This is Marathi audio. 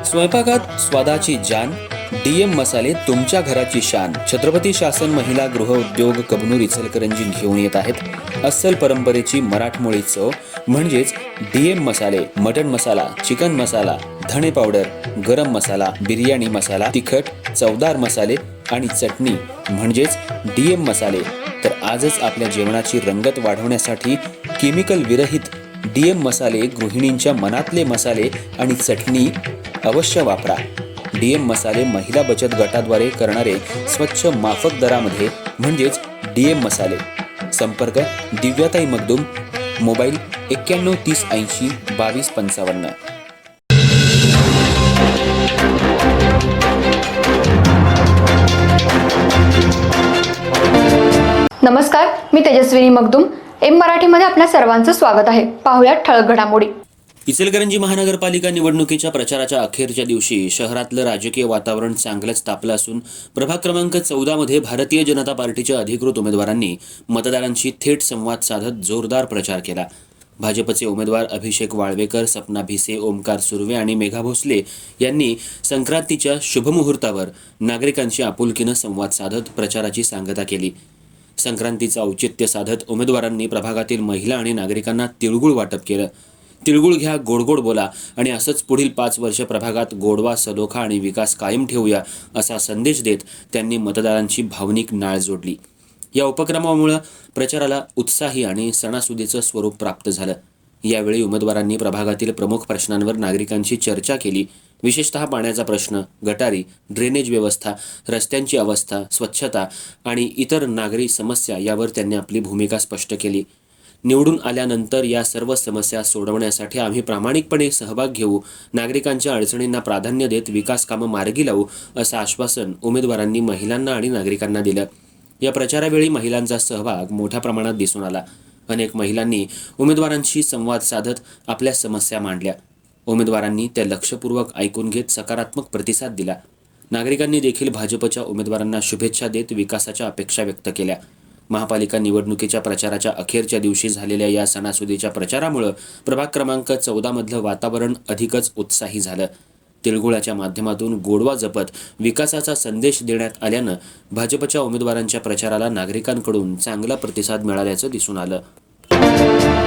स्वयंपाकात स्वादाची जान, डीएम मसाले तुमच्या घराची शान. छत्रपती शासन महिला गृह उद्योग कबनूर इचलकरंजी घेऊन येत आहेत अस्सल परंपरेची मराठमोळी चव म्हणजेच डीएम मसाले. मटन मसाला, चिकन मसाला, धणे पावडर, गरम मसाला, बिर्याणी मसाला, तिखट चवदार मसाले आणि चटणी म्हणजेच डीएम मसाले. तर आजच आपल्या जेवणाची रंगत वाढवण्यासाठी केमिकल विरहित डीएम मसाले, गृहिणींच्या मनातले मसाले आणि चटणी अवश्य वापरा. डीएम मसाले महिला बचत गटाद्वारे करणारे स्वच्छ माफक दरामध्ये म्हणजेच डीएम मसाले. संपर्क दिव्याताई मगदूम, मोबाईल 91 30 80 22 55. नमस्कार, मी तेजस्विनी मगदूम. एम मराठीमध्ये आपल्या सर्वांचं स्वागत आहे. पाहुयात ठळक घडामोडी. इचलकरंजी महानगरपालिका निवडणुकीच्या प्रचाराच्या अखेरच्या दिवशी शहरातलं राजकीय वातावरण चांगलंच तापलं असून प्रभाग क्रमांक 14 मध्ये भारतीय जनता पार्टीच्या अधिकृत उमेदवारांनी मतदारांशी थेट संवाद साधत जोरदार प्रचार केला. भाजपचे उमेदवार अभिषेक वाळवेकर, सपना भिसे, ओमकार सुर्वे आणि मेघा भोसले यांनी संक्रांतीच्या शुभमुहूर्तावर नागरिकांशी आपुलकीनं संवाद साधत प्रचाराची सांगता केली. संक्रांतीचं औचित्य साधत उमेदवारांनी प्रभागातील महिला आणि नागरिकांना तिळगुळ वाटप केलं. तिळगुळ घ्या, गोड गोड बोला आणि असंच पुढील 5 वर्ष प्रभागात गोडवा, सलोखा आणि विकास कायम ठेवूया असा संदेश देत त्यांनी मतदारांची भावनिक नाळ जोडली. या उपक्रमामुळे प्रचाराला उत्साही आणि सणासुदीचं स्वरूप प्राप्त झालं. यावेळी उमेदवारांनी प्रभागातील प्रमुख प्रश्नांवर नागरिकांशी चर्चा केली. विशेषतः पाण्याचा प्रश्न, गटारी, ड्रेनेज व्यवस्था, रस्त्यांची अवस्था, स्वच्छता आणि इतर नागरी समस्या यावर त्यांनी आपली भूमिका स्पष्ट केली. निवडून आल्यानंतर या सर्व समस्या सोडवण्यासाठी आम्ही प्रामाणिकपणे सहभाग घेऊ, नागरिकांच्या अडचणींना प्राधान्य देत विकास कामं मार्गी लावू असं आश्वासन उमेदवारांनी महिलांना आणि नागरिकांना दिलं. या प्रचारावेळी महिलांचा सहभाग मोठ्या प्रमाणात दिसून आला. अनेक महिलांनी उमेदवारांशी संवाद साधत आपल्या समस्या मांडल्या. उमेदवारांनी त्या लक्षपूर्वक ऐकून घेत सकारात्मक प्रतिसाद दिला. नागरिकांनी देखील भाजपच्या उमेदवारांना शुभेच्छा देत विकासाच्या अपेक्षा व्यक्त केल्या. महापालिका निवडणुकीच्या प्रचाराच्या अखेरच्या दिवशी झालेल्या या सणासुदीच्या प्रचारामुळे प्रभाग क्रमांक 14 मधलं वातावरण अधिकच उत्साही झालं. तिळगुळाच्या माध्यमातून गोडवा जपत विकासाचा संदेश देण्यात आल्यानं भाजपच्या उमेदवारांच्या प्रचाराला नागरिकांकडून चांगला प्रतिसाद मिळाल्याचं दिसून आलं.